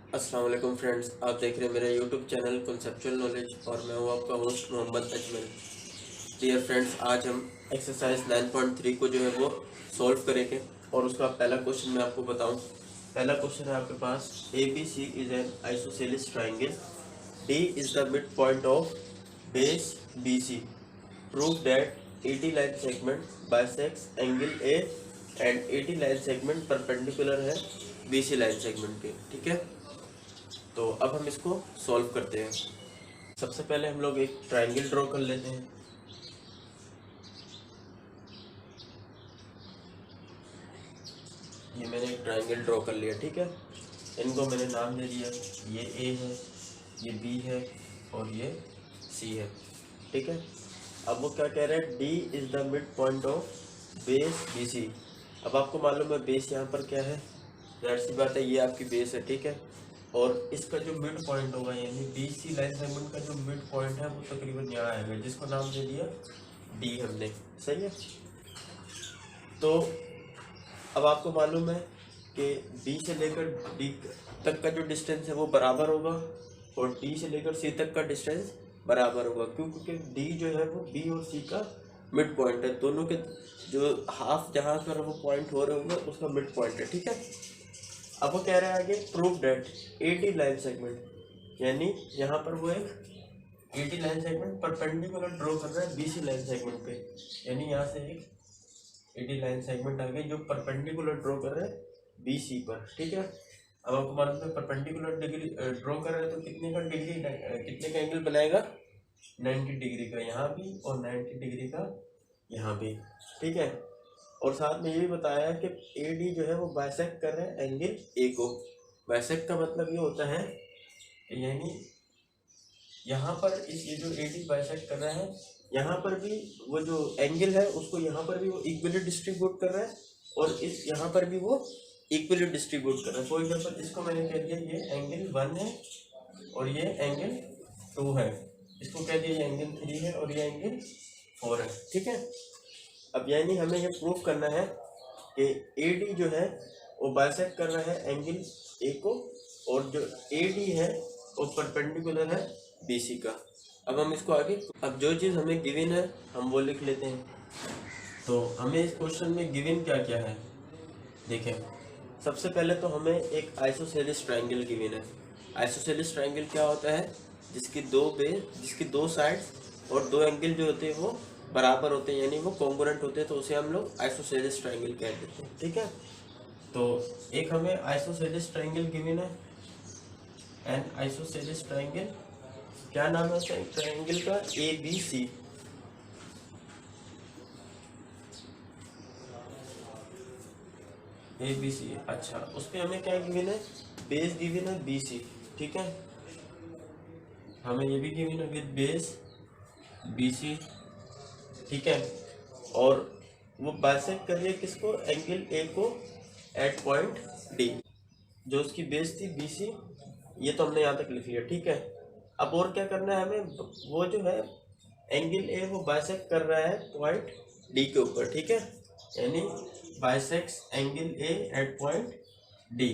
अस्सलाम वालेकुम फ्रेंड्स, आप देख रहे हैं मेरा यूट्यूब चैनल कॉन्सेप्चुअल नॉलेज और मैं हूँ आपका host Mohammad Ajmal. Dear friends, आज हम एक्सरसाइज 9.3 को जो है वो सॉल्व करेंगे और उसका पहला क्वेश्चन मैं आपको बताऊं। पहला क्वेश्चन है आपके पास, A B C is an isosceles triangle, D is the mid point of base B C, prove that AD line segment bisects angle A and AD line segment perpendicular है B C line segment के। ठीक है, तो अब हम इसको solve करते हैं। सबसे पहले हम लोग एक ट्राइंगल ड्रॉ कर लेते हैं। ये मैंने एक ट्राइंगल ड्रॉ कर लिया। ठीक है, इनको मैंने नाम दे दिया, ये ए है, ये बी है और ये सी है। ठीक है, अब वो क्या कह रहा है, D is the mid point of base B C. अब आपको मालूम है बेस यहाँ पर क्या है, जाहिर सी बात है ये आपकी बेस है। ठीक है, और इसका जो मिड पॉइंट होगा यानी बी सी लाइन सेगमेंट का जो मिड पॉइंट है वो तकरीबन यहाँ आएगा, जिसको नाम दे दिया डी हमने। सही है, तो अब आपको मालूम है कि बी से लेकर डी तक का जो डिस्टेंस है वो बराबर होगा और डी से लेकर सी तक का डिस्टेंस बराबर होगा। क्यों? क्योंकि डी जो है वो बी और सी का मिड पॉइंट है, दोनों के जो हाफ जहाँ पर वो पॉइंट हो रहे होंगे उसका मिड पॉइंट है। ठीक है, अब वो कह रहे हैं आगे, prove that eighty line segment, यानी यहाँ पर वो एक eighty line segment perpendicular draw कर रहा है बीसी लाइन सेगमेंट पे, यानी यहाँ से एक एटी लाइन सेगमेंट आ गई जो परपेंडिकुलर ड्रॉ कर रहे हैं बी सी पर। ठीक है, अब आपको मालूम है परपेंडिकुलर डिग्री ड्रॉ कर रहे हैं तो कितने का डिग्री कितने का एंगल बनाएगा, 90 डिग्री का यहाँ भी और 90 डिग्री का यहाँ भी। ठीक है, और साथ में ये भी बताया है कि ए डी जो है वो बाइसेक्ट कर रहे हैं एंगल ए को। बाइसेक्ट का मतलब ये होता है कि यानी यहाँ पर इस ये जो ए डी बाइसेक्ट कर रहा है यहाँ पर भी वो जो एंगल है उसको यहाँ पर भी वो इक्वली डिस्ट्रीब्यूट कर रहा है और इस यहाँ पर भी वो इक्वली डिस्ट्रीब्यूट कर रहा है। फॉर एग्जाम्पल इसको मैंने कह दिया ये एंगल 1 है और ये एंगल 2 है, इसको कह दिया ये एंगल 3 है और ये एंगल 4 है। ठीक है, अब यानी हमें ये प्रूफ करना है कि ए डी जो है वो बाइसेक्ट कर रहा है एंगल ए को और जो ए डी है वो परपेंडिकुलर है बी सी का। अब हम इसको आगे, अब जो चीज़ हमें गिवन है हम वो लिख लेते हैं। तो हमें इस क्वेश्चन में गिवन क्या क्या है देखें। सबसे पहले तो हमें एक आइसोसेलेस ट्राइंगल गिवन है। आइसोसेलेस ट्राइंगल क्या होता है, जिसकी दो साइड्स और दो एंगल जो होते हैं वो बराबर होते हैं, यानी वो कॉन्ग्रुएंट होते हैं, तो उसे हम लोग आइसोसेलेस ट्राइंगल कह देते हैं। ठीक है, तो एक हमें आइसोसेलेस ट्राइंगल गिवन है, एन आइसोसेलेस ट्राइंगल, क्या नाम है उसका ट्राइंगल का, ए बी सी। ए बी सी, अच्छा उस पर हमें क्या गिवन है, बेस गिवन है बी सी। ठीक है, हमें ये भी गिवन है विद बेस बी सी। ठीक है, और वो बाइसेक्ट कर रही है किसको, एंगल ए को एट पॉइंट डी, जो उसकी बेस थी बी सी। ये तो हमने यहाँ तक लिख लिया। ठीक है, अब और क्या करना है हमें, वो जो है एंगल ए वो बाइसेक्ट कर रहा है पॉइंट डी के ऊपर। ठीक है, यानी bisects angle A at point D.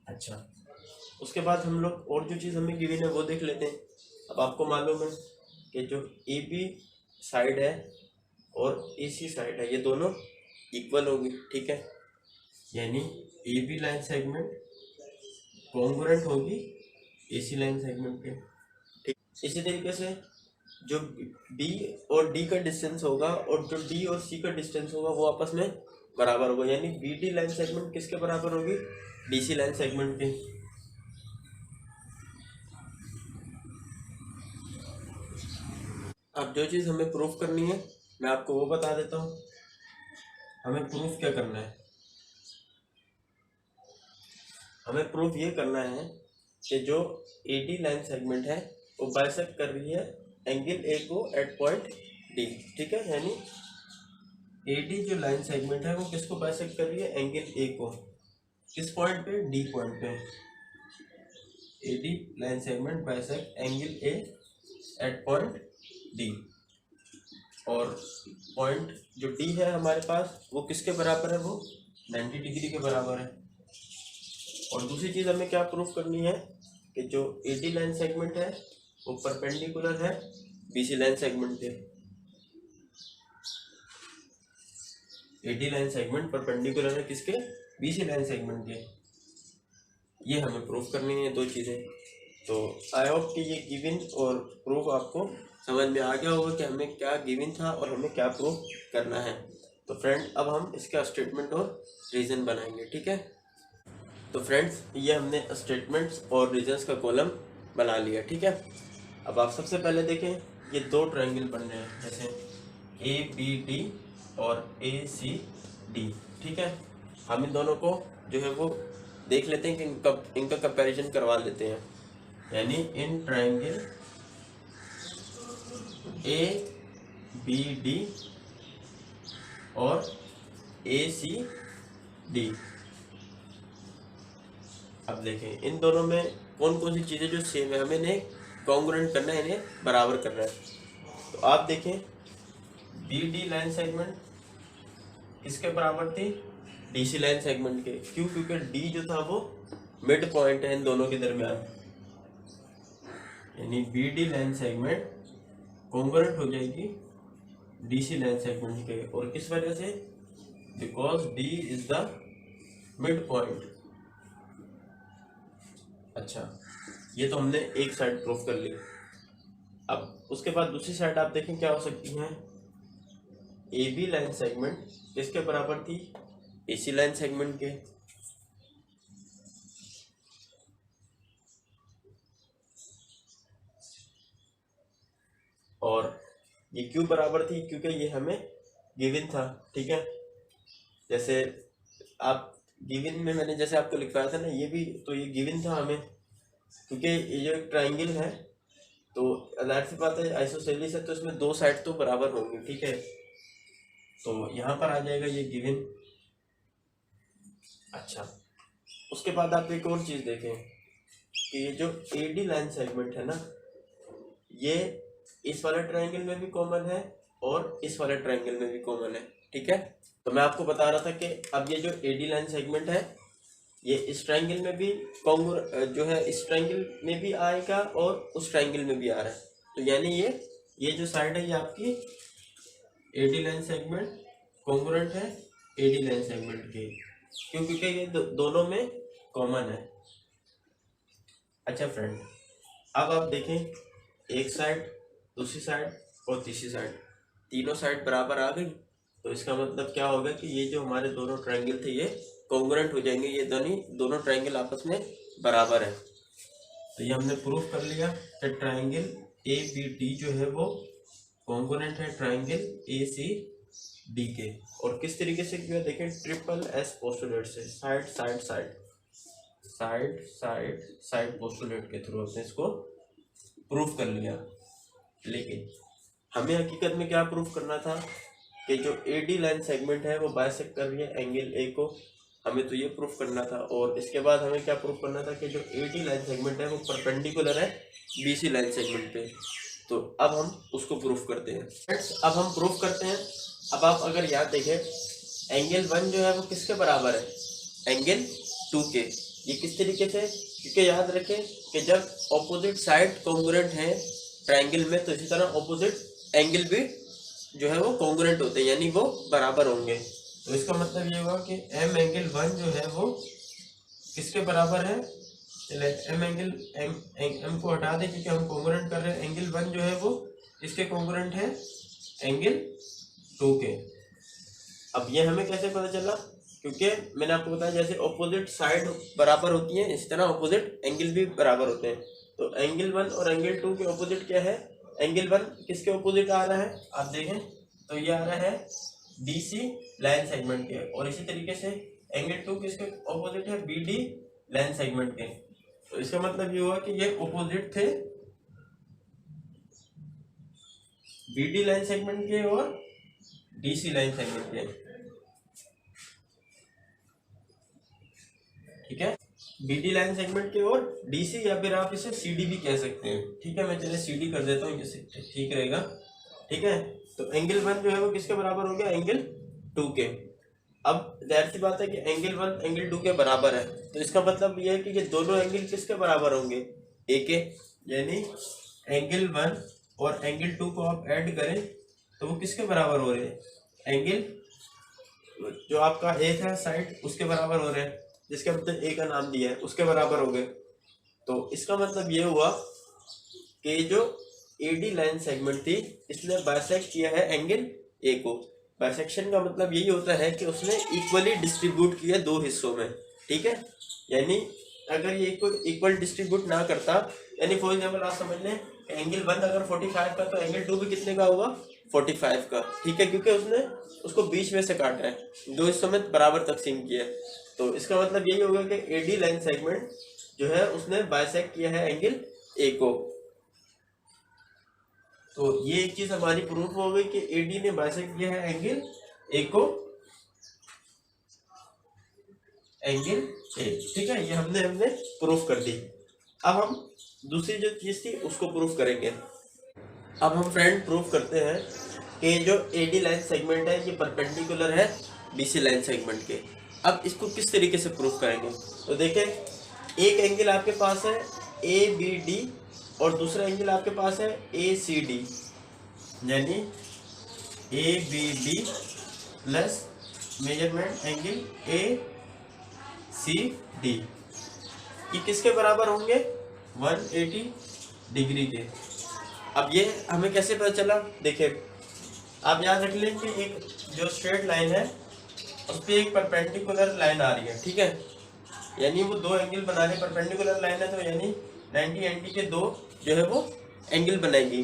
अच्छा, उसके बाद हम लोग और जो चीज़ हमें गिवन है वो देख लेते हैं। अब आपको मालूम है कि जो ए बी साइड है और ए सी साइड है ये दोनों इक्वल होगी। ठीक है, यानी A B line segment congruent होगी ए सी लाइन सेगमेंट के। ठीक, इसी तरीके से जो बी और डी का डिस्टेंस होगा और जो डी और सी का डिस्टेंस होगा वो आपस में बराबर होगा, यानी बी डी लाइन सेगमेंट किसके बराबर होगी, डी सी लाइन सेगमेंट के। अब जो चीज़ हमें प्रूफ करनी है मैं आपको वो बता देता हूँ। हमें प्रूफ क्या करना है, हमें प्रूफ ये करना है कि जो ए डी लाइन सेगमेंट है वो बाइसेक्ट कर रही है एंगल ए को एट पॉइंट डी। ठीक है, यानी ए डी जो लाइन सेगमेंट है वो किसको बाइसेक्ट कर रही है, एंगल ए को, किस पॉइंट पे, डी पॉइंट पे। A D line segment bisect angle A at point D. और पॉइंट जो डी है हमारे पास वो किसके बराबर है, वो 90 डिग्री के बराबर है। और दूसरी चीज़ हमें क्या प्रूफ करनी है कि जो एडी लाइन सेगमेंट है वो परपेंडिकुलर है बीसी लाइन सेगमेंट के। एडी लाइन सेगमेंट परपेंडिकुलर है किसके, बीसी लाइन सेगमेंट के। ये हमें प्रूफ करनी है दो चीज़ें। तो आई होप कि ये गिवन और प्रूफ आपको समझ में आ गया होगा कि हमें क्या गिवन था और हमें क्या प्रूफ करना है। तो फ्रेंड अब हम इसका स्टेटमेंट और रीज़न बनाएंगे, ठीक है। तो फ्रेंड्स ये हमने स्टेटमेंट्स और रीजंस का कॉलम बना लिया, ठीक है। अब आप सबसे पहले देखें ये दो ट्रायंगल बन रहे हैं, जैसे ए बी डी और ए सी डी, ठीक है। हम इन दोनों को जो है वो देख लेते हैं कि इनका कंपैरिजन करवा लेते हैं। यानी इन ट्रायंगल ए बी डी और ए सी डी, अब देखें इन दोनों में कौन कौन सी चीज़ें जो सेम है, हमें इन्हें कॉन्ग्रुएंट करना है, इन्हें बराबर करना है। तो आप देखें बी डी लाइन सेगमेंट किसके बराबर थी, डी सी लाइन सेगमेंट के। क्यों, क्योंकि डी जो था वो मिड पॉइंट है इन दोनों के दरमियान। यानी B D line segment congruent हो जाएगी डी सी लाइन सेगमेंट के। और किस वजह से, because D is the mid point. अच्छा, ये तो हमने एक साइड प्रूफ कर ली। अब उसके बाद दूसरी साइड आप देखें क्या हो सकती है। ए बी लाइन सेगमेंट किसके बराबर थी, ए सी लाइन सेगमेंट के। और ये क्यों बराबर थी, क्योंकि ये हमें गिवन था, ठीक है। जैसे आप गिवन में मैंने जैसे आपको लिखवाया था ना, ये भी तो ये गिवन था हमें, क्योंकि ये जो ट्रायंगल है तो जाहिर सी बात है आइसोसेलेस है तो इसमें दो साइड तो बराबर होंगी, ठीक है। तो यहाँ पर आ जाएगा ये गिवन। अच्छा, उसके बाद आप एक और चीज़ देखें कि ये जो एडी लाइन सेगमेंट है ना, ये इस वाले ट्रायंगल में भी कॉमन है और इस वाले ट्रायंगल में भी कॉमन है, ठीक है। तो मैं आपको बता रहा था कि अब ये जो एडी लाइन सेगमेंट है ये इस ट्रायंगल में भी जो है इस ट्रायंगल में भी आएगा और उस ट्रायंगल में भी आ रहा है। तो यानी ये जो साइड है ये आपकी एडी लाइन सेगमेंट कॉन्ग्रुएंट है एडी लाइन सेगमेंट के। क्यों, क्योंकि ये दोनों में कॉमन है। अच्छा फ्रेंड, अब आप देखें एक साइड, दूसरी साइड और तीसरी साइड, तीनों साइड बराबर आ गई। तो इसका मतलब क्या होगा कि ये जो हमारे दोनों ट्रायंगल थे ये कॉन्ग्रुएंट हो जाएंगे, ये दोनों ट्रायंगल आपस में बराबर है। तो ये हमने प्रूफ कर लिया कि ट्रायंगल ए बी डी जो है वो कॉन्ग्रुएंट है ट्रायंगल ए सी डी के। और किस तरीके से किया देखें, ट्रिपल एस पोस्टुलेट से, side side side side side side postulate के थ्रू हमने इसको प्रूफ कर लिया। लेकिन हमें हकीकत में क्या प्रूफ करना था कि जो एडी लाइन सेगमेंट है वो बाइसेक्ट कर रही है एंगल ए को, हमें तो ये प्रूफ करना था। और इसके बाद हमें क्या प्रूफ करना था कि जो एडी लाइन सेगमेंट है वो परपेंडिकुलर है बीसी लाइन सेगमेंट पे। तो अब हम उसको प्रूफ करते हैं फ्रेंड्स, अब हम प्रूफ करते हैं। अब आप अगर याद देखें एंगल 1 जो है वो किसके बराबर है, एंगल 2 के। ये किस तरीके से, क्योंकि याद रखें कि जब ऑपोजिट साइड कॉन्ग्रुएंट है ट्रायंगल में तो इसी तरह ऑपोजिट एंगल भी जो है वो कॉन्ग्रुएंट होते हैं, यानी वो बराबर होंगे। तो इसका मतलब ये हुआ कि एम एंगल 1 जो है वो किसके बराबर है, चले एम एंगल एम को हटा दें क्योंकि हम कॉन्ग्रुएंट कर रहे हैं। एंगल 1 जो है वो किसके कॉन्ग्रुएंट है, एंगल 2 के। अब ये हमें कैसे पता चला, क्योंकि मैंने आपको बताया जैसे ऑपोजिट साइड बराबर होती है इसी तरह ऑपोजिट एंगल भी बराबर होते हैं। तो एंगल 1 और एंगल 2 के ऑपोजिट क्या है, एंगल 1 किसके ऑपोजिट आ रहा है, आप देखें तो ये आ रहा है डीसी लाइन सेगमेंट के। और इसी तरीके से एंगल 2 किसके ऑपोजिट है, बीडी लाइन सेगमेंट के। तो इसका मतलब ये हुआ कि ये ऑपोजिट थे बीडी लाइन सेगमेंट के और डीसी लाइन सेगमेंट के, ठीक है। बीडी लाइन सेगमेंट के और डीसी, या फिर आप इसे सीडी भी कह सकते हैं, ठीक है। मैं चलिए सीडी कर देता हूँ, जैसे ठीक रहेगा, ठीक है। तो एंगल 1 जो है वो किसके बराबर हो गया, एंगल 2 के। अब जाहिर सी बात है कि एंगल 1 एंगल 2 के बराबर है, तो इसका मतलब ये है कि ये दोनों एंगल किसके बराबर होंगे, ए के। यानी एंगल 1 और एंगल 2 को आप ऐड करें तो वो किसके बराबर हो रहे हैं, एंगल जो आपका ए था साइड उसके बराबर हो रहे हैं, जिसके हमने ए का नाम दिया है उसके बराबर हो गए। तो इसका मतलब ये हुआ कि जो एडी लाइन सेगमेंट थी इसने बाइसेक्ट किया है एंगल ए को। बाइसेक्शन का मतलब यही होता है कि उसने इक्वली डिस्ट्रीब्यूट किया दो हिस्सों में, ठीक है। यानी अगर ये इक्वल डिस्ट्रीब्यूट ना करता, यानी फॉर एग्जाम्पल आप समझ लें एंगल 1 अगर 45 का तो एंगल 2 भी कितने का होगा, 45 का, ठीक है, क्योंकि उसने उसको बीच में से काटा है, दो हिस्सों में बराबर तकसीम किया है। तो इसका मतलब यही होगा कि एडी लाइन सेगमेंट जो है उसने बाइसेक्ट किया है एंगल ए को। तो ये एक चीज हमारी प्रूफ हो गई कि एडी ने बाइसेक्ट किया है एंगल ए को, एंगल ए, ठीक है। ये हमने प्रूफ कर दी। अब हम दूसरी जो चीज थी उसको प्रूफ करेंगे। अब हम फ्रेंड प्रूफ करते हैं कि जो एडी लाइन सेगमेंट है ये परपेंडिकुलर है बीसी लाइन सेगमेंट के। अब इसको किस तरीके से प्रूफ करेंगे, तो देखें एक एंगल आपके पास है ए बी डी और दूसरा एंगल आपके पास है ए सी डी, यानी A B D plus measurement angle A C D, ये किसके बराबर होंगे, 180 डिग्री के। अब ये हमें कैसे पता चला, देखिए आप याद रख लें कि एक जो स्ट्रेट लाइन है उस पर एक परपेंडिकुलर लाइन आ रही है, ठीक है। यानी वो दो एंगल बना रहे, परपेंडिकुलर लाइन है तो यानी 90 एंटी के दो जो है वो एंगल बनाएगी,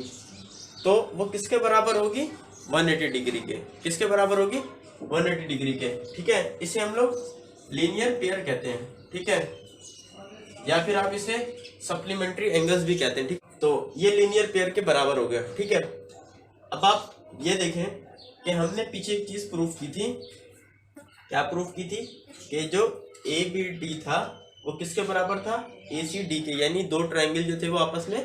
तो वो किसके बराबर होगी, 180 डिग्री के। किसके बराबर होगी, 180 डिग्री के, ठीक है। इसे हम लोग लीनियर पेयर कहते हैं, ठीक है, या फिर आप इसे सप्लीमेंट्री एंगल्स भी कहते हैं, ठीक। तो ये लीनियर पेयर के बराबर हो गया, ठीक है। अब आप ये देखें कि हमने पीछे एक चीज प्रूफ की थी, क्या प्रूफ की थी, कि जो ए बी डी था वो किसके बराबर था, ए सी डी के, यानी दो ट्रायंगल जो थे वो आपस में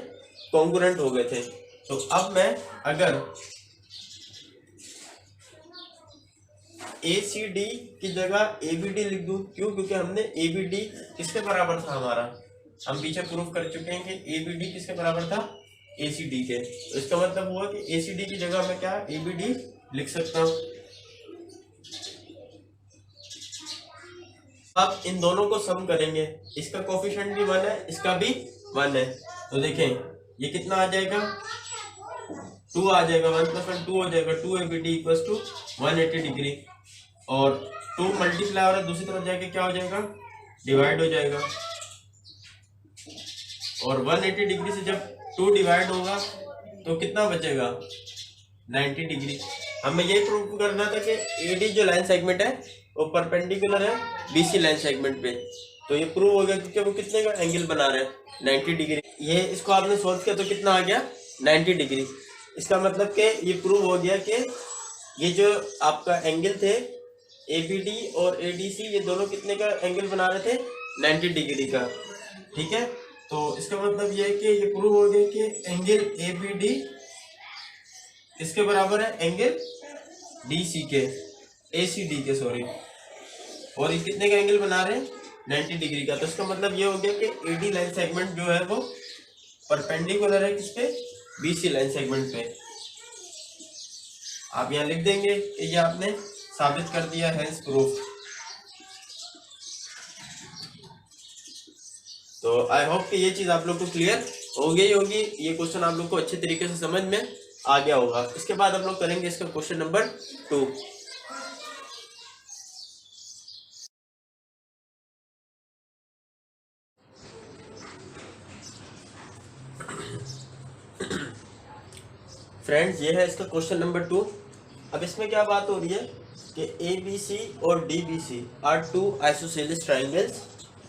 कॉन्ग्रुएंट हो गए थे। तो अब मैं अगर ए सी डी की जगह ए बी डी लिख दूं, क्यों, क्योंकि हमने ए बी डी किसके बराबर था हमारा, हम पीछे प्रूफ कर चुके हैं कि ए बी डी किसके बराबर था, ए सी डी के। तो इसका मतलब हुआ कि ए सी डी की जगह मैं क्या ए बी डी लिख सकता हूं। अब इन दोनों को सम करेंगे, इसका कोफिशिएंट भी 1 है, इसका भी 1 है, तो देखें ये कितना आ जाएगा, 2 आ जाएगा, 1 + 1 2 हो जाएगा, 2 A B D equal to 180 degree, और 2 मल्टीप्लाई हो रहा है दूसरी तरफ जाके क्या हो जाएगा, डिवाइड हो जाएगा, और 180 डिग्री से जब 2 डिवाइड होगा तो कितना बचेगा, 90 डिग्री। हमें ये प्रूव करना था कि एडी जो लाइन सेगमेंट है वो परपेंडिकुलर है बीसी लाइन सेगमेंट पे, तो ये प्रूव हो गया क्योंकि वो कितने का एंगल बना रहे हैं, 90 डिग्री। ये इसको आपने सोल्व किया तो कितना आ गया, 90 डिग्री। इसका मतलब कि ये प्रूव हो गया कि ये जो आपका एंगल थे ABD और ADC ये दोनों कितने का एंगल बना रहे थे, 90 डिग्री का, ठीक है। तो इसका मतलब ये है कि ये प्रूव हो गया कि एंगल ABD इसके बराबर है एंगल DC के, ACD के सॉरी, और ये कितने का एंगल बना रहे हैं, 90 डिग्री का। तो इसका मतलब ये हो गया कि AD लाइन सेगमेंट जो है वो परपेंडिकुलर है किस पे, BC लाइन सेगमेंट पे। आप यहाँ लिख देंगे कि ये आपने साबित कर दिया है प्रूफ। तो आई होप कि ये चीज आप लोग को क्लियर हो गई होगी, ये क्वेश्चन आप लोग को अच्छे तरीके से समझ में आ गया होगा। इसके बाद हम लोग करेंगे इसका क्वेश्चन नंबर 2। फ्रेंड्स ये है इसका क्वेश्चन नंबर 2। अब इसमें क्या बात हो रही है कि ABC और DBC are two isosceles triangles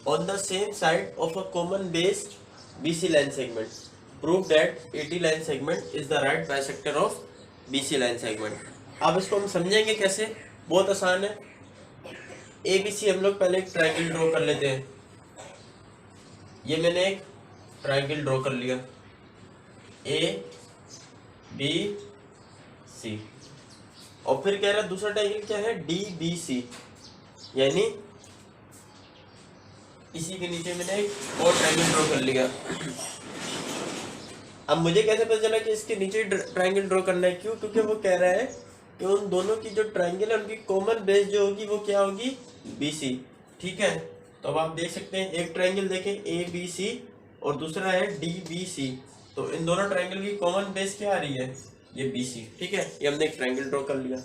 on the same side of a common base BC line segment. Prove that AD line segment is the right bisector of BC line segment. अब इसको हम समझेंगे कैसे, बहुत आसान है। ABC हम लोग पहले एक ट्राइंगल ड्रॉ कर लेते हैं। ये मैंने एक ट्राइंगल ड्रॉ कर लिया, A B सी। और फिर कह रहा है दूसरा ट्रायंगल क्या है, डी बी सी, यानी इसी के नीचे मैंने एक और ट्रायंगल ड्रॉ कर लिया। अब मुझे कैसे पता चला कि इसके नीचे ट्रायंगल ड्रॉ करना है, क्यों? क्योंकि वो कह रहा है कि उन दोनों की जो ट्रायंगल है उनकी कॉमन बेस जो होगी वो क्या होगी, बी सी। ठीक है, तो अब आप देख सकते हैं एक ट्रायंगल देखें ए बी सी और दूसरा है डी बी सी, तो इन दोनों ट्रायंगल की कॉमन बेस क्या आ रही है, ये बी सी। ठीक है, ये हमने एक ट्रायंगल ड्रॉ कर लिया।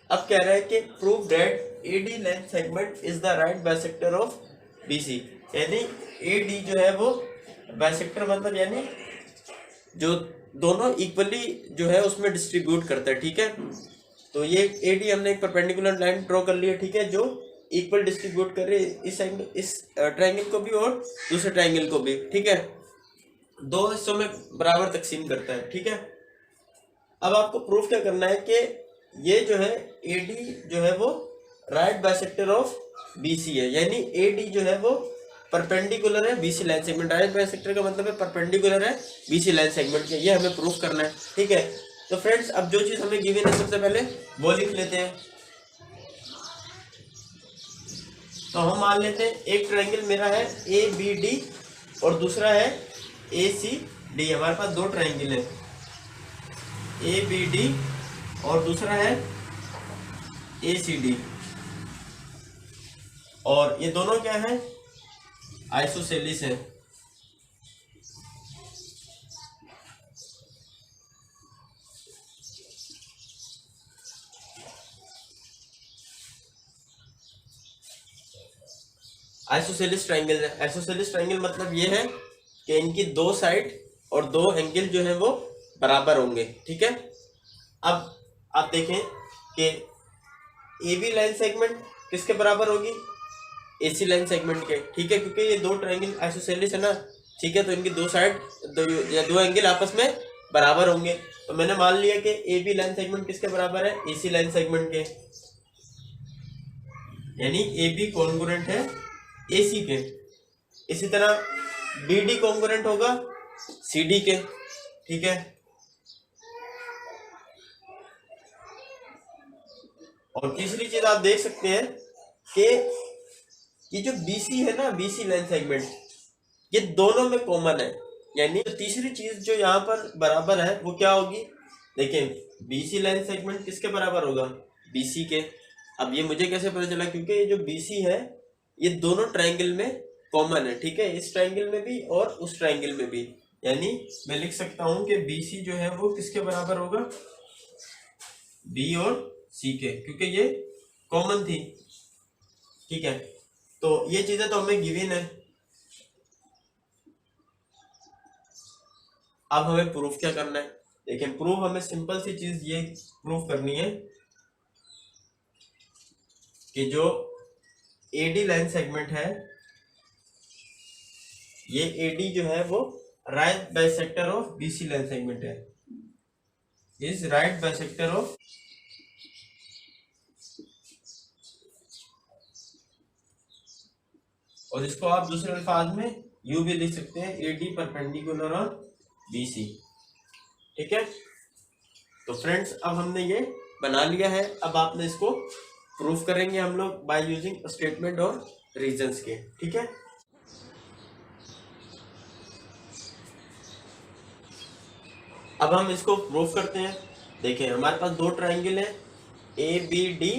अब कह रहा है कि prove that A D length segment is the right bisector of B C, यानी ए डी जो है वो बाइसेक्टर मतलब यानी जो दोनों इक्वली जो है उसमें डिस्ट्रीब्यूट करता है। ठीक है, तो ये ए डी हमने एक परपेंडिकुलर लाइन ड्रॉ कर लिया। ठीक है, जो इक्वल डिस्ट्रीब्यूट कर रहे इस ट्रायंगल को भी और दूसरे ट्रायंगल को भी। ठीक है, दो हिस्सों में बराबर तकसीम करता है। ठीक है, अब आपको प्रूफ क्या करना है कि ये जो है ए डी जो है वो right bisector of B C है, यानी ए डी जो है वो परपेंडिकुलर है BC line segment. Right bisector का मतलब है परपेंडिकुलर है बीसी लाइन सेगमेंट के, ये हमें प्रूफ करना है। ठीक है, तो फ्रेंड्स अब जो चीज हमें गिवन है सबसे पहले वो लिख लेते हैं। तो हम मान लेते हैं एक ट्रायंगल मेरा है ए बी डी और दूसरा है ए सी डी। हमारे पास दो ट्रायंगल है, ए बी डी और दूसरा है ए सी डी, और ये दोनों क्या है, आइसोसेलिस है। आइसोसेलिस ट्रायंगल है। आइसोसेलिस ट्रायंगल मतलब ये है कि इनकी दो साइड और दो एंगल जो है वो बराबर होंगे। ठीक है, अब आप देखें कि ए बी लाइन सेगमेंट किसके बराबर होगी, एसी लाइन सेगमेंट के। ठीक है, क्योंकि ये दो ट्रायंगल आइसोसेलिस है ना। ठीक है, तो इनकी दो साइड दो एंगल आपस में बराबर होंगे। तो मैंने मान लिया कि ए बी लाइन सेगमेंट किसके बराबर है, एसी लाइन सेगमेंट के, यानी ए बी कॉन्ग्रुएंट है एसी के। इसी तरह बी डी कॉन्ग्रुएंट होगा सी डी के। ठीक है, और तीसरी चीज आप देख सकते हैं कि ये जो BC है ना, BC लाइन सेगमेंट, ये दोनों में कॉमन है। यानी तीसरी चीज जो यहाँ पर बराबर है वो क्या होगी, देखिए BC लाइन सेगमेंट किसके बराबर होगा, BC के। अब ये मुझे कैसे पता चला, क्योंकि ये जो BC है ये दोनों ट्रायंगल में कॉमन है। ठीक है, इस ट्रायंगल में भी और उस ट्रायंगल में भी, यानी मैं लिख सकता हूं कि BC जो है वो किसके बराबर होगा, B और C के, क्योंकि ये कॉमन थी। ठीक है, तो ये चीजें तो हमें गिवन है। अब हमें प्रूफ क्या करना है, देखिए प्रूफ हमें सिंपल सी चीज ये प्रूफ करनी है कि जो एडी लाइन सेगमेंट है, ये एडी जो है वो right bisector of BC line segment है, इज राइट बाइसेक्टर ऑफ और इसको आप दूसरे अल्फाज में यू भी लिख सकते हैं, एडी परपेंडिकुलर ऑन बीसी। ठीक है, तो फ्रेंड्स अब हमने ये बना लिया है। अब आपने इसको प्रूफ करेंगे हम लोग बाय यूजिंग स्टेटमेंट और रीजंस के। ठीक है, अब हम इसको प्रूफ करते हैं। देखिए हमारे पास दो ट्रायंगल है ए बी डी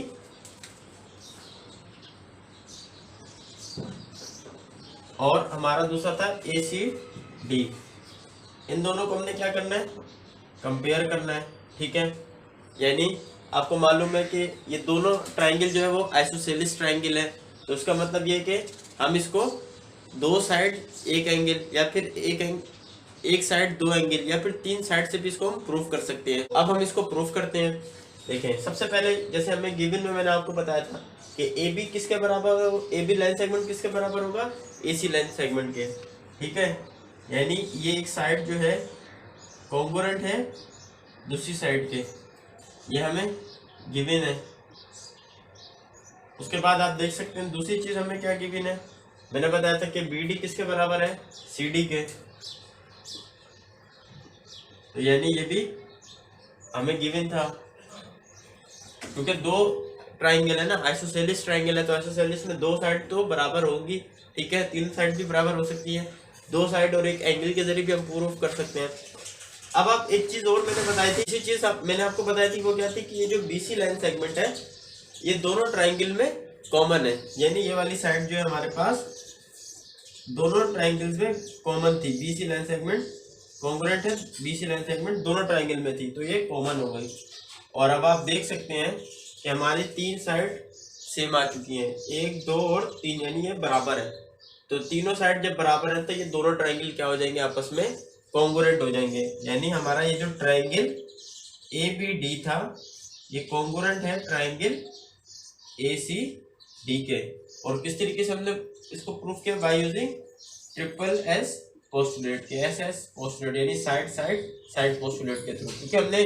और हमारा दूसरा था ए सी डी। इन दोनों को हमने क्या करना है, कंपेयर करना है। ठीक है, यानी आपको मालूम है कि ये दोनों ट्रायंगल जो है वो आइसोसेलिस ट्रायंगल है, तो इसका मतलब ये है कि हम इसको दो साइड एक एंगल या फिर एक साइड दो एंगल या फिर तीन साइड से भी इसको हम प्रूफ कर सकते हैं। अब हम इसको प्रूफ करते हैं। देखें सबसे पहले जैसे हमें गिवन में मैंने आपको बताया था कि ए बी किसके बराबर होगा, ए बी लाइन सेगमेंट किसके बराबर होगा, ए सी लाइन सेगमेंट के। ठीक है, यानी ये एक साइड जो है कॉन्ग्रुएंट है दूसरी साइड के, ये हमें गिवन है। उसके बाद आप देख सकते हैं दूसरी चीज हमें क्या गिवन है, मैंने बताया था कि बी डी किसके बराबर है, सी डी के, तो यानी ये भी हमें गिवन था, क्योंकि दो ट्राइंगल है ना, आइसोसेलेस ट्राइंगल है, तो आइसोसेलेस में दो साइड तो बराबर होंगी, ठीक है, तीन साइड भी बराबर हो सकती है, दो साइड और एक एंगल के जरिए भी हम प्रूफ कर सकते हैं। अब आप एक चीज और मैंने बताई थी, इसी चीज मैंने आपको बताई थी, वो क्या थी कि ये जो बीसी लाइन सेगमेंट है ये दोनों ट्राइंगल में कॉमन है, यानी ये वाली साइड जो है हमारे पास दोनों ट्राइंगल्स में कॉमन थी, बीसी लाइन सेगमेंट कॉन्ग्रुएंट है, बीसी लाइन सेगमेंट दोनों ट्राइंगल में थी, तो ये कॉमन हो गई। और अब आप देख सकते हैं कि हमारी तीन साइड सेम आ चुकी हैं, 1 2 और 3, यानी ये बराबर है। तो तीनों साइड जब बराबर है तो ये दोनों ट्राइंगल क्या हो जाएंगे, आपस में कॉन्ग्रुएंट हो जाएंगे, यानी हमारा ये जो ट्राइंगल ABD था ये कॉन्ग्रुएंट है ट्राइंगल ACD के। और किस तरीके से हमने इसको प्रूफ किया, बाय यूजिंग SSS पोस्टुलेट के, SS पोस्टुलेट, यानी साइड पोस्टुलेट के थ्रू, क्योंकि हमने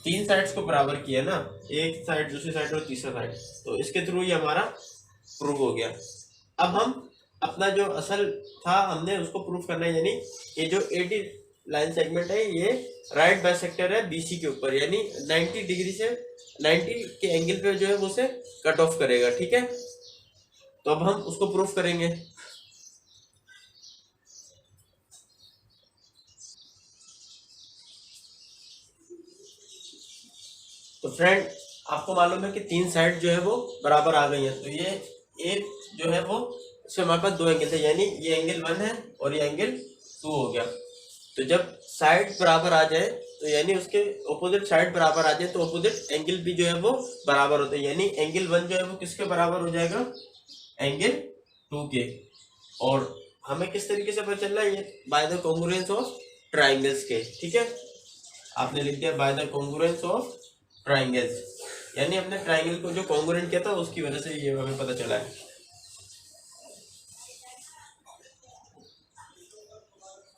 तीन साइड्स को बराबर किया ना, एक साइड दूसरी साइड और तीसरा साइड, तो इसके थ्रू ये हमारा प्रूफ हो गया। अब हम अपना जो असल था हमने उसको प्रूफ करना है, यानी ये जो AD लाइन सेगमेंट है ये राइट बाइसेक्टर है BC के ऊपर, यानी 90 डिग्री से 90 के एंगल पे जो है वो उसे कट ऑफ करेगा, ठीक है। तो अब हम उसको प्रूफ करेंगे। तो फ्रेंड आपको मालूम है कि तीन साइड जो है वो बराबर आ गई है, तो ये एक जो है वो इसमें हमारे पास दो एंगल थे, यानी ये एंगल 1 है और ये एंगल 2 हो गया। तो जब साइड बराबर आ जाए तो यानी उसके ऑपोजिट साइड बराबर आ जाए तो ऑपोजिट एंगल भी जो है वो बराबर होते हैं, यानी एंगल 1 जो है वो किसके बराबर हो जाएगा, एंगल 2 के। और हमें किस तरीके से पता चल रहा है, ये by the congruence of triangles के, ठीक है, आपने लिख दिया by the congruence of triangles, यानी हमने ट्राइंगल को जो कॉन्ग्रुएंट किया था उसकी वजह से ये हमें पता चला है।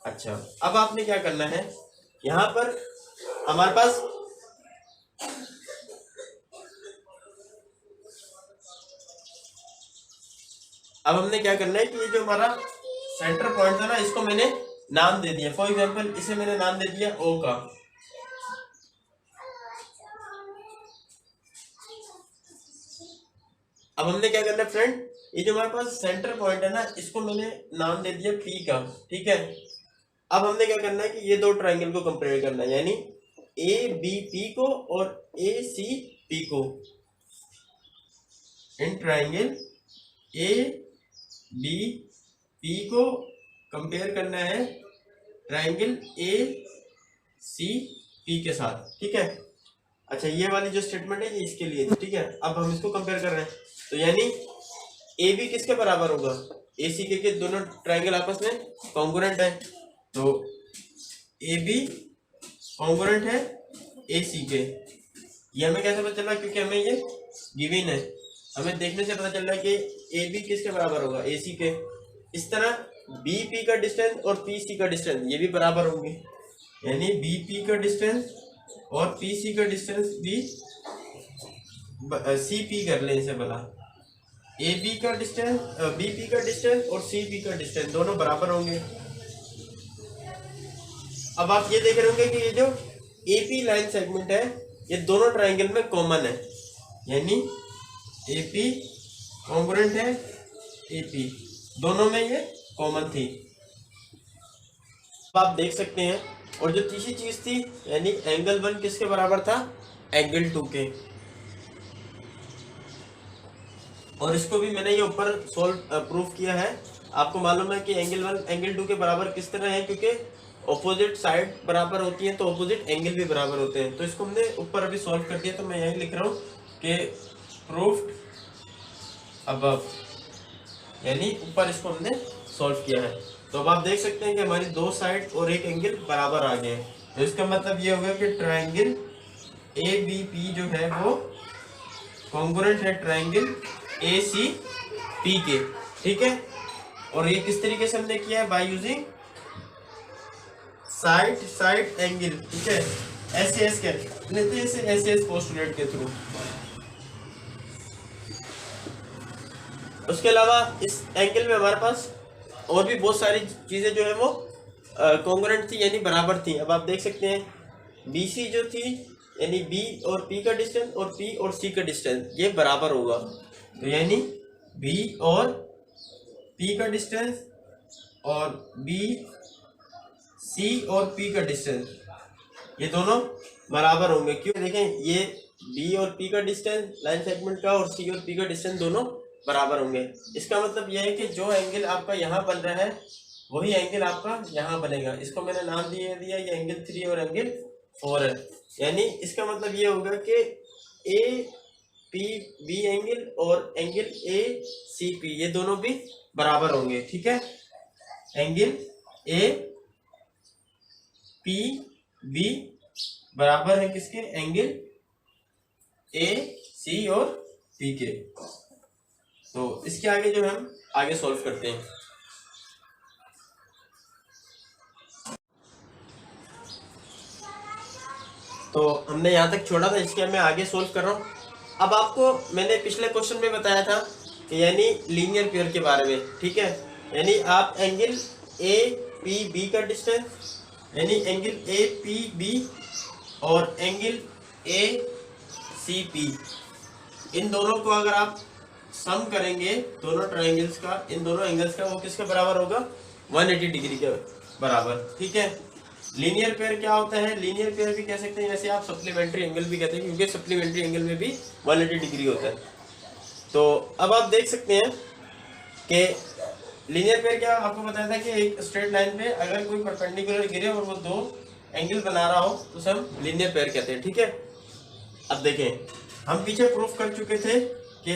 अच्छा, अब आपने क्या करना है, यहाँ पर हमारे पास अब हमने क्या करना है कि ये जो हमारा सेंटर पॉइंट था ना, इसको मैंने नाम दे दिया, फॉर एग्जांपल इसे मैंने नाम दे दिया O का। अब हमने क्या करना है फ्रेंड, ये जो हमारे पास सेंटर पॉइंट है ना, इसको मैंने नाम दे दिया P का, ठीक है। अब हमने क्या करना है कि ये दो ट्राइंगल को कंपेयर करना है, यानी ABP को और ACP को, इन ट्राइंगल ABP को कंपेयर करना है ट्राइंगल ACP के साथ, ठीक है। अच्छा, ये वाली जो स्टेटमेंट है ये इसके लिए, ठीक है। अब हम इसको कंपेयर कर रहे हैं, तो यानी AB किसके बराबर होगा, AC के दोनों ट्राइंगल आपस में कॉन्ग्रुएंट है, तो AB कॉन्ग्रुएंट है AC के। ये हमें कैसे पता चला, क्योंकि हमें ये गिवन है, हमें देखने से पता चल रहा है कि AB किसके बराबर होगा, AC के। इस तरह BP का डिस्टेंस और PC का डिस्टेंस ये भी बराबर होंगे, यानी BP का डिस्टेंस और PC का डिस्टेंस भी CP कर ले इसे भला, AB का डिस्टेंस BP का डिस्टेंस और CP का डिस्टेंस दोनों बराबर होंगे। अब आप ये देख रहे होंगे कि ये जो AP लाइन सेगमेंट है ये दोनों ट्राइंगल में कॉमन है, यानी AP कॉन्ग्रुएंट है AP, दोनों में ये कॉमन थी। अब आप देख सकते हैं, और जो तीसरी चीज थी यानी एंगल 1 किसके बराबर था, एंगल 2 के। और इसको भी मैंने ये ऊपर प्रूफ किया है। आपको मालूम है कि एंगल 1 एंगल 2 के बराबर किस तरह है, क्योंकि ऑपोजिट साइड बराबर होती है तो ऑपोजिट एंगल भी बराबर होते हैं। तो इसको हमने ऊपर अभी सॉल्व कर दिया, तो मैं यही लिख रहा हूँ कि प्रूफ्ड अबव, यानी ऊपर इसको हमने सॉल्व किया है। तो अब आप देख सकते हैं कि हमारी दो साइड और एक एंगल बराबर आ गए हैं, तो इसका मतलब ये होगा कि ट्राइंगल ABP जो है वो कॉन्ग्रुएंट है ट्राइंगल ACP के, ठीक है। और ये किस तरीके से हमने किया है, बाय यूजिंग साइड एंगल, ठीक है, SAS के लेते हैं इसे, SAS पोस्टुलेट के थ्रू। उसके अलावा इस एंगल में हमारे पास और भी बहुत सारी चीजें जो है वो कॉन्ग्रुएंट थी, यानी बराबर थी। अब आप देख सकते हैं BC जो थी यानी बी और पी का डिस्टेंस और पी और सी का डिस्टेंस ये बराबर होगा। तो यानी बी और पी का डिस्टेंस और बी सी और पी का डिस्टेंस ये दोनों बराबर होंगे। क्यों? देखें, ये बी और पी का डिस्टेंस लाइन सेगमेंट का और सी और पी का डिस्टेंस दोनों बराबर होंगे। इसका मतलब यह है कि जो एंगल आपका यहाँ बन रहा है वही एंगल आपका यहाँ बनेगा। इसको मैंने नाम दिया ये एंगल 3 और एंगल 4 है। यानी इसका मतलब ये होगा कि ए पी बी एंगल और एंगल ए सी पी ये दोनों भी बराबर होंगे। ठीक है, एंगल ए पी बी बराबर है किसके? एंगल ए सी और पी के। तो इसके आगे जो हम आगे सॉल्व करते हैं। तो हमने यहाँ तक छोड़ा था, इसके मैं आगे सॉल्व कर रहा हूँ। अब आपको मैंने पिछले क्वेश्चन में बताया था कि यानी लीनियर पेयर के बारे में। ठीक है, यानी आप एंगल ए पी बी का डिस्टेंस यानी एंगल ए पी बी और angle A C P in दोनों को अगर आप सम करेंगे दोनों ट्रायंगल्स का, इन दोनों एंगल्स का, वो किसके बराबर होगा? 180 डिग्री के बराबर। ठीक है, लीनियर पेयर क्या होता है? लीनियर पेयर भी कह सकते हैं, जैसे आप सप्लीमेंट्री एंगल भी कहते हैं, क्योंकि सप्लीमेंट्री एंगल में भी 180 डिग्री होता है। तो अब आप देख सकते हैं कि लीनियर पेयर क्या आपको बताया था कि एक स्ट्रेट लाइन पे अगर कोई परपेंडिकुलर गिरे और वो दो एंगल बना रहा हो तो उसे हम लीनियर पेयर कहते हैं। ठीक है, अब देखें, हम पीछे प्रूफ कर चुके थे कि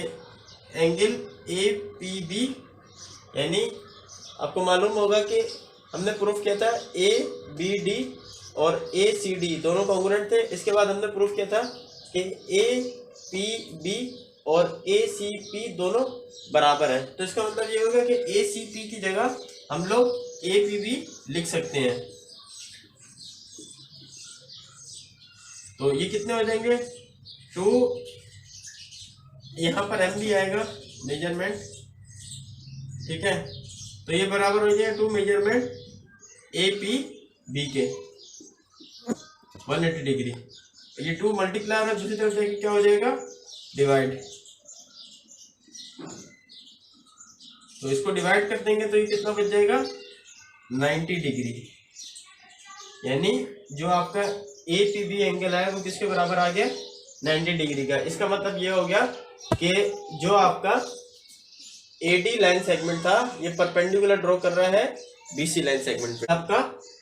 एंगल ए पी बी यानी आपको मालूम होगा कि हमने प्रूफ किया था ए बी डी और ए सी डी दोनों कॉन्ग्रुएंट थे। इसके बाद हमने प्रूफ किया था कि ए पी बी और ए सी पी दोनों बराबर है। तो इसका मतलब ये होगा कि ए सी पी की जगह हम लोग ए पी बी लिख सकते हैं। तो ये कितने हो जाएंगे? 2, यहाँ पर एम भी आएगा मेजरमेंट। ठीक है, तो ये बराबर हो जाएगा 2 मेजरमेंट ए पी बी के 180 डिग्री। ये 2 मल्टीप्लाई और दूसरी तरफ से क्या हो जाएगा? डिवाइड। तो इसको डिवाइड कर देंगे तो ये कितना बच जाएगा? 90 डिग्री। यानी जो आपका ए पी बी एंगल है वो किसके बराबर आ गया? 90 डिग्री का। इसका मतलब ये हो गया कि जो आपका एडी लाइन सेगमेंट था ये परपेंडिकुलर ड्रॉ कर रहा है बीसी लाइन सेगमेंट पे। आपका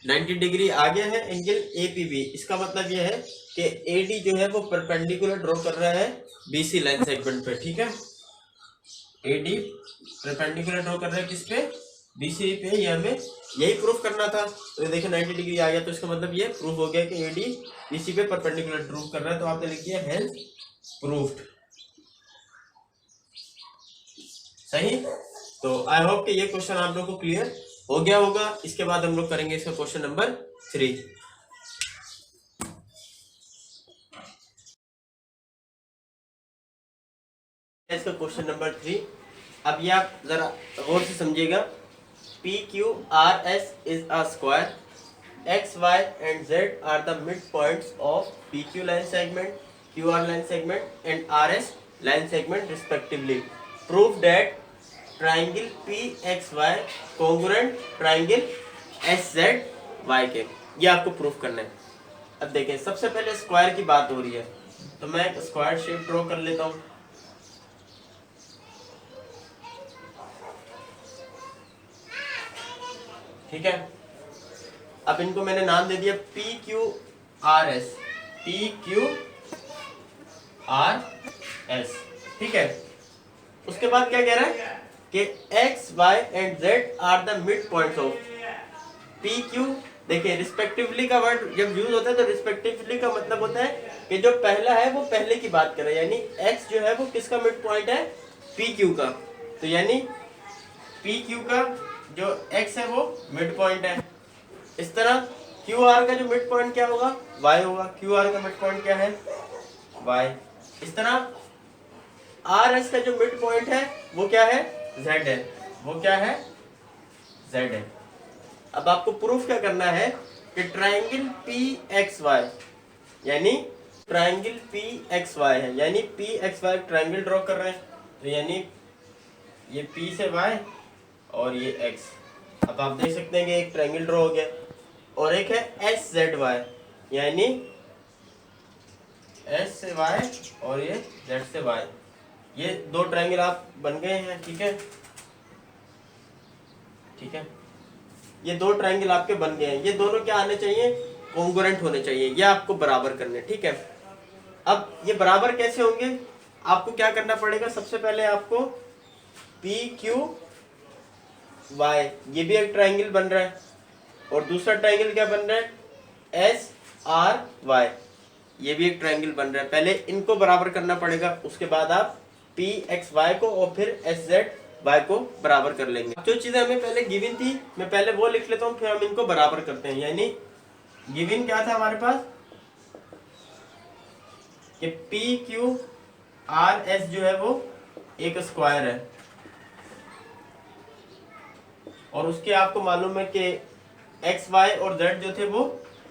90 डिग्री आ गया है एंगल ए पी बी। इसका मतलब ये है कि एडी जो है वो परपेंडिकुलर ड्रॉ कर रहा है बीसी लाइन सेगमेंट पे। ठीक है, एडी परपेंडिकुलर ड्रॉ कर रहा है किस पे? बीसी पे। ये हमें यही प्रूफ करना था। तो देखिए 90 डिग्री आ गया, तो इसका मतलब ये प्रूफ हो गया कि एडी बीसी पे परपेंडिकुलर ड्रॉ कर रहा है। तो आपने लिख दिया हेंस प्रूफ्ड। सही। तो आई होप कि ये क्वेश्चन आप लोगों को क्लियर हो गया होगा। इसके बाद हम लोग करेंगे इसका क्वेश्चन नंबर 3। इसका क्वेश्चन नंबर 3। अब ये आप जरा गौर से समझिएगा। P Q R S is a square, X Y and Z are the mid points of P Q line segment, Q R line segment and R S line segment respectively. Prove that triangle P X Y congruent triangle S Z Y के। ये आपको proof करना है। अब देखें, सबसे पहले square की बात हो रही है तो मैं एक स्क्वायर शेप ड्रॉ कर लेता हूँ। ठीक है, अब इनको मैंने नाम दे दिया P Q R S, P Q R S. ठीक है, उसके बाद क्या कह रहा है कि X Y and Z are the mid points of P Q. देखिए रिस्पेक्टिवली का वर्ड जब यूज होता है तो रिस्पेक्टिवली का मतलब होता है कि जो पहला है वो पहले की बात कर रहा है, यानी एक्स जो है वो किसका मिड पॉइंट है? पी क्यू का। तो यानी पी क्यू का जो x है वो मिड पॉइंट है। इस तरह क्यू आर का जो मिड पॉइंट क्या होगा? y होगा। क्यू आर का मिड पॉइंट क्या है? y। इस तरह आर एस का जो मिड पॉइंट है वो क्या है? z है। वो क्या है? z है। अब आपको प्रूफ क्या करना है कि ट्राइंगल पी एक्स वाई यानी ट्राइंगल पी एक्स वाई है, यानी P X Y triangle draw कर रहे हैं, तो यानी ये पी से वाई और ये एक्स। अब आप देख सकते हैं कि एक ट्राइंगल ड्रॉ हो गया, और एक है एस जेड वाई, यानी एस से वाई और ये जेड से वाई, ये दो ट्राइंगल आप बन गए हैं। ठीक है, ठीक है, ये दो ट्राइंगल आपके बन गए हैं। ये दोनों क्या आने चाहिए, कॉन्ग्रुएंट होने चाहिए, ये आपको बराबर करने। ठीक है, अब ये बराबर कैसे होंगे, आपको क्या करना पड़ेगा, सबसे पहले आपको पी क्यू वाई, ये भी एक ट्राइंगल बन रहा है, और दूसरा ट्राइंगल क्या बन रहा है, एस आर वाई, ये भी एक ट्राइंगल बन रहा है। पहले इनको बराबर करना पड़ेगा, उसके बाद आप पी एक्स वाई को और फिर एस जेड वाई को बराबर कर लेंगे। जो चीजें हमें पहले गिवन थी, मैं पहले वो लिख लेता हूँ, फिर हम इनको बराबर करते हैं। यानी गिवन क्या था हमारे पास कि पी क्यू आर एस जो है वो एक स्क्वायर है, और उसके आपको मालूम है कि एक्स वाई और जेड जो थे वो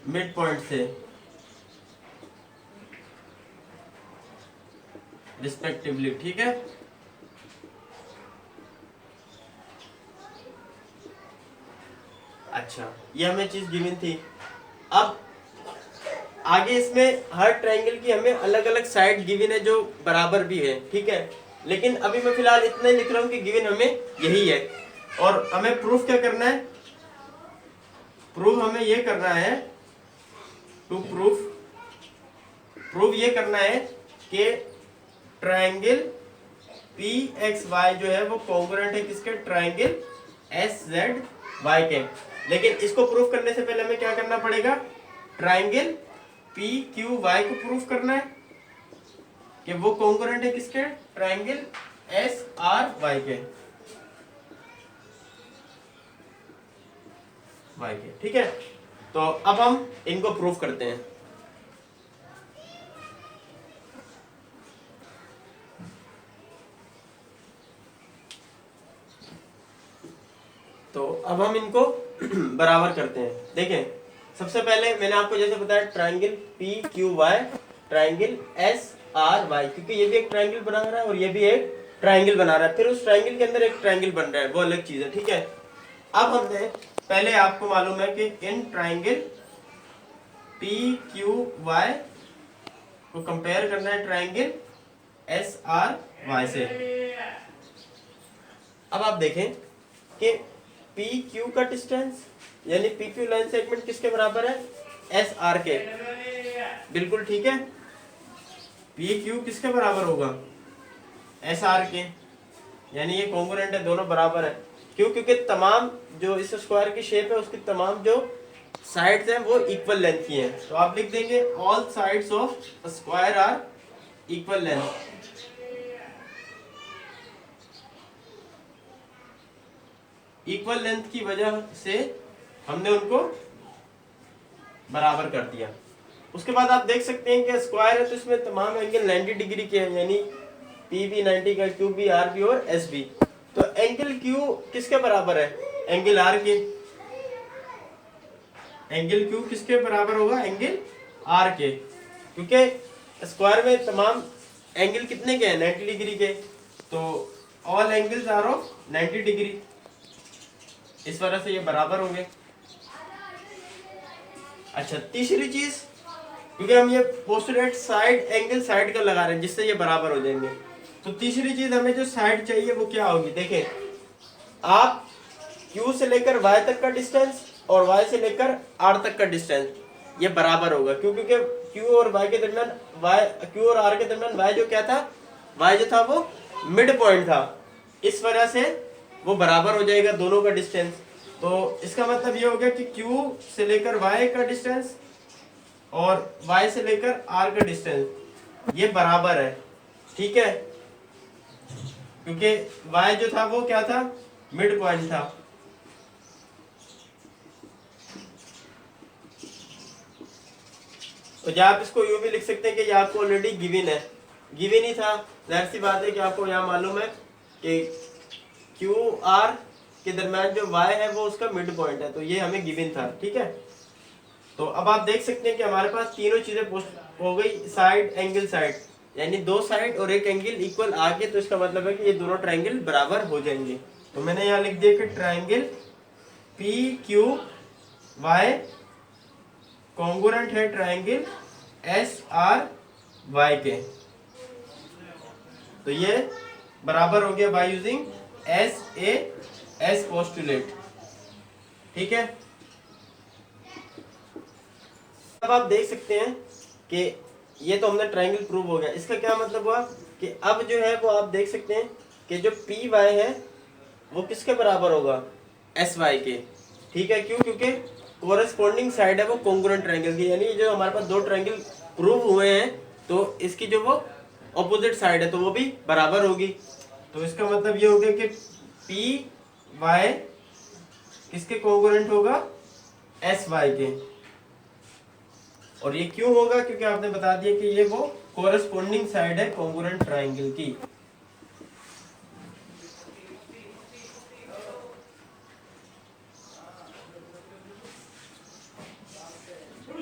मिड पॉइंट थे रिस्पेक्टिवली। ठीक है, अच्छा, ये हमें चीज गिवन थी। अब आगे इसमें हर ट्रायंगल की हमें अलग अलग साइड गिवन है जो बराबर भी है। ठीक है, लेकिन अभी मैं फिलहाल इतना ही लिख रहा हूं कि गिवन हमें यही है, और हमें प्रूफ क्या करना है, प्रूफ हमें ये करना है, टू प्रूफ ये करना है कि ट्रायंगल पी एक्स वाई जो है वो कॉन्ग्रुएंट है किसके, ट्रायंगल एस जेड वाई के। लेकिन इसको प्रूफ करने से पहले हमें क्या करना पड़ेगा, ट्रायंगल पी क्यू वाई को प्रूफ करना है कि वो कॉन्ग्रुएंट है किसके, ट्रायंगल एस आर वाई के, वाई के। ठीक है, तो अब हम इनको प्रूफ करते हैं। तो अब हम इनको बराबर करते हैं। देखें, सबसे पहले मैंने आपको जैसे बताया triangle P Q Y, triangle S R Y, क्योंकि ये भी एक ट्रायंगल बना रहा है और ये भी एक ट्रायंगल बना रहा है, फिर उस ट्रायंगल के अंदर एक ट्रायंगल बन रहा है, वो अलग चीज है। ठीक है, अब हमने पहले आपको मालूम है कि इन ट्रायंगल पी क्यू वाई को कंपेयर करना है ट्रायंगल एस आर वाई से। अब आप देखें कि पी क्यू का डिस्टेंस यानी पी क्यू लाइन सेगमेंट किसके बराबर है, एस आर के। बिल्कुल ठीक है, पी क्यू किसके बराबर होगा, एस आर के, यानी ये कॉन्ग्रुएंट है, दोनों बराबर है। क्यों, क्योंकि तमाम जो इस स्क्वायर की शेप है उसकी तमाम जो साइड्स हैं वो इक्वल लेंथ की हैं। तो आप लिख देंगे all sides of square are equal length. Equal length की वजह से हमने उनको बराबर कर दिया। उसके बाद आप देख सकते हैं कि स्क्वायर है तो इसमें तमाम एंगल 90 डिग्री के हैं, यानी पी भी 90 का, क्यू भी, आर भी और एस भी। तो एंगल क्यू किसके बराबर है, एंगल आर के। एंगल क्यू किसके बराबर होगा, एंगल आर के, क्योंकि स्क्वायर में तमाम एंगल कितने के हैं, 90 डिग्री के। तो all angles are of 90 degree, इस वजह से ये बराबर होंगे। अच्छा, तीसरी चीज, क्योंकि हम ये पोस्टरेट साइड एंगल साइड का लगा रहे हैं जिससे ये बराबर हो जाएंगे, तो तीसरी चीज हमें जो साइड चाहिए वो क्या होगी। देखें, आप Q से लेकर Y तक का डिस्टेंस और Y से लेकर R तक का डिस्टेंस ये बराबर होगा। क्यों, क्योंकि Q और Y के दरमियान Q और R के दरमियान Y जो क्या था, Y जो था वो मिड पॉइंट था, इस वजह से वो बराबर हो जाएगा दोनों का डिस्टेंस। तो इसका मतलब ये हो गया कि Q से लेकर Y का डिस्टेंस और Y से लेकर R का डिस्टेंस ये बराबर है। ठीक है, क्योंकि Y जो था वो क्या था, मिड पॉइंट था। तो या आप इसको यूं भी लिख सकते हैं कि ये आपको ऑलरेडी गिवन है, गिवन ही था। जाहिर सी बात है कि आपको यहाँ मालूम है कि क्यू आर के दरम्यान जो y है वो उसका मिड पॉइंट है, तो ये हमें गिवन था। ठीक है, तो अब आप देख सकते हैं कि हमारे पास तीनों चीजें हो गई साइड एंगल साइड, यानी दो साइड और एक एंगल इक्वल आ गए तो इसका मतलब है कि ये दोनों ट्रायंगल बराबर हो जाएंगे। तो मैंने यहाँ लिख दिया कि triangle P Q Y congruent है ट्रायंगल एस आर वाई के। तो ये बराबर हो गया by using S A S postulate. ठीक है, अब आप देख सकते हैं कि ये तो हमने ट्रायंगल प्रूव हो गया। इसका क्या मतलब हुआ कि अब जो है वो आप देख सकते हैं कि जो पी वाई है वो किसके बराबर होगा, एस वाई के। ठीक है, क्यों? क्योंकि कोरेस्पॉन्डिंग साइड है वो कॉन्ग्रुएंट ट्रायंगल की, यानी जो हमारे पास दो ट्रायंगल प्रूव हुए हैं तो इसकी जो वो ऑपोजिट साइड है तो वो भी बराबर होगी। तो इसका मतलब ये हो गया कि पी वाई किसके कॉन्ग्रुएंट होगा, एस वाई के। और ये क्यों होगा? क्योंकि आपने बता दिया कि ये वो कोरेस्पॉन्डिंग साइड है कॉन्ग्रुएंट ट्रायंगल की।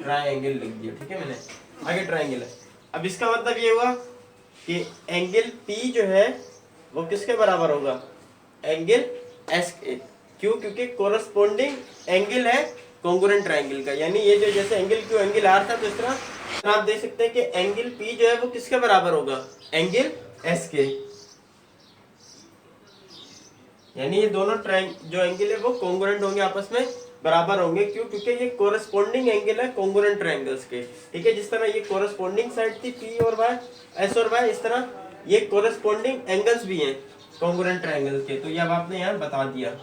ट्रायंगल लिख दिया, ठीक है मैंने। आगे ट्रायंगल है। अब इसका मतलब ये हुआ कि एंगल पी जो है वो किसके बराबर होगा, एंगल एस के। क्यों? क्योंकि कोरेस्पॉन्डिंग एंगल है कॉन्ग्रुएंट ट्रायंगल का, यानी ये जो जैसे एंगल क्यू एंगल आर था तो इस तरह आप देख सकते हैं कि एंगल पी जो है वो किसके बराबर होगा, एंगल एस के। यानी ये दोनों जो एंगल है वो कॉन्ग्रुएंट होंगे, आपस में बराबर होंगे। क्यों? क्योंकि ये कोरेस्पॉन्डिंग एंगल है कॉन्ग्रुएंट ट्रायंगल्स के। ठीक है, जिस तरह ये कोरेस्पॉन्डिंग साइड थी पी और वाई, एस और वाई, इस तरह ये कोरेस्पॉन्डिंग एंगल्स भी हैं कॉन्ग्रुएंट ट्रायंगल के। तो ये अब आपने यहाँ बता दिया।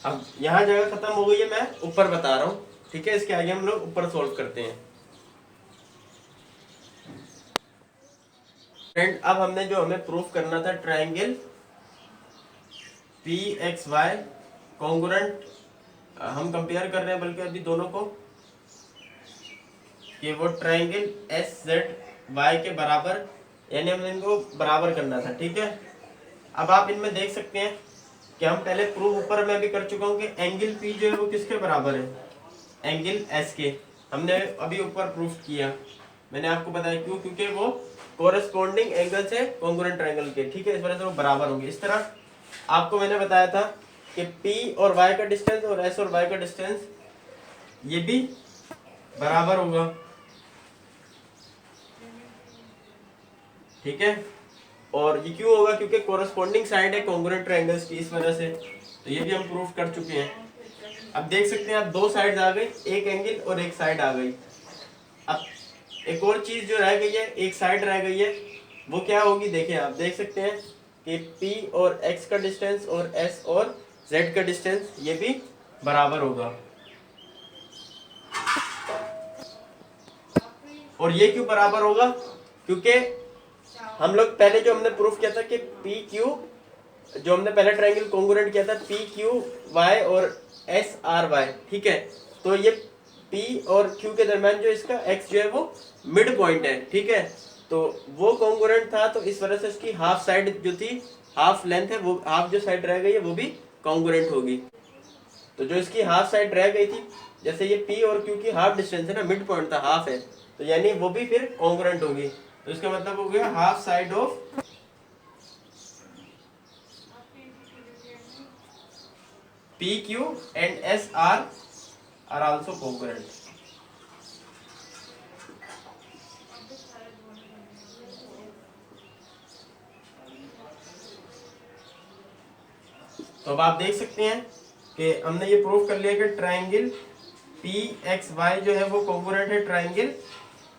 अब यहाँ जगह खत्म हो गई है, मैं ऊपर बता रहा हूँ। ठीक है, इसके आगे हम लोग ऊपर सॉल्व करते हैं। फ्रेंड, अब हमने जो हमें प्रूफ करना था triangle P X Y congruent, हम कंपेयर कर रहे हैं बल्कि अभी दोनों को, कि वो ट्रायंगल एस जेड वाई के बराबर, यानी हमने इनको बराबर करना था। ठीक है, अब आप इनमें देख सकते हैं कि हम पहले प्रूफ ऊपर मैं भी कर चुका हूँ कि एंगल पी जो है वो किसके बराबर है, एंगल एस के। हमने अभी ऊपर प्रूफ किया, मैंने आपको बताया क्यों, क्योंकि वो कोरेस्पॉन्डिंग एंगल्स है कॉन्ग्रुएंट ट्रायंगल के। ठीक है, इस वजह से वो बराबर होंगे। इस तरह आपको मैंने बताया था कि पी और वाई का डिस्टेंस और एस और वाई का डिस्टेंस ये भी बराबर होगा। ठीक है, और ये क्यों होगा? क्योंकि कोरेस्पॉन्डिंग साइड है कॉन्ग्रुएंट ट्रायंगल्स की, इस वजह से। तो ये भी हम प्रूफ कर चुके हैं। अब देख सकते हैं आप दो साइड्स आ गई, एक एंगल और एक साइड आ गई। अब एक और चीज जो रह गई है, एक साइड रह गई है, वो क्या होगी? देखिए, आप देख सकते हैं कि P और X का डिस्टेंस और S और Z का डिस्टेंस ये भी बराबर होगा। और ये क्यों बराबर होगा? क्योंकि हम लोग पहले जो हमने प्रूफ किया था कि पी क्यू, जो हमने पहले ट्रायंगल कॉन्ग्रुएंट किया था पी क्यू वाई और एस आर वाई। ठीक है, तो ये पी और क्यू के दरम्यान जो इसका एक्स जो है वो मिड पॉइंट है। ठीक है, तो वो कॉन्ग्रुएंट था, तो इस वजह से उसकी हाफ साइड जो थी, हाफ लेंथ है, वो हाफ जो साइड रह गई है वो भी कॉन्ग्रुएंट होगी। तो जो इसकी हाफ साइड रह गई थी, जैसे ये पी और क्यू की हाफ डिस्टेंस है ना, मिड पॉइंट था, हाफ है, तो यानी वो भी फिर कॉन्ग्रुएंट होगी। तो इसका मतलब हो गया half side of P Q and S R also congruent. तो अब आप देख सकते हैं कि हमने ये प्रूव कर लिया कि ट्रायंगल पी एक्स वाई जो है वो कॉन्ग्रुएंट है ट्रायंगल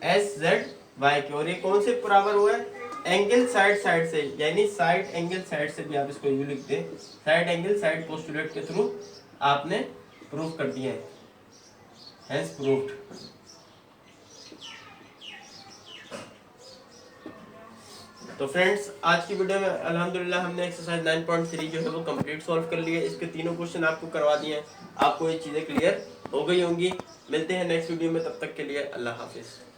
एस जेड वाई के। और ये कौन से बराबर हुआ है? एंगल साइड से, यानी साइड एंगल साइड से भी आप इसको यू लिखते हैं, साइड एंगल साइड पोस्टुलेट के थ्रू आपने प्रूफ कर दिया है, हेंस प्रूव्ड। तो फ्रेंड्स, आज की वीडियो में अल्हम्दुलिल्लाह हमने एक्सरसाइज 9.3 जो है वो कंप्लीट सॉल्व कर लिए। इसके तीनों क्वेश्चन आपको करवा दिए हैं, आपको ये चीज़ें क्लियर हो गई होंगी। मिलते हैं नेक्स्ट वीडियो में, तब तक के लिए अल्लाह हाफिज़।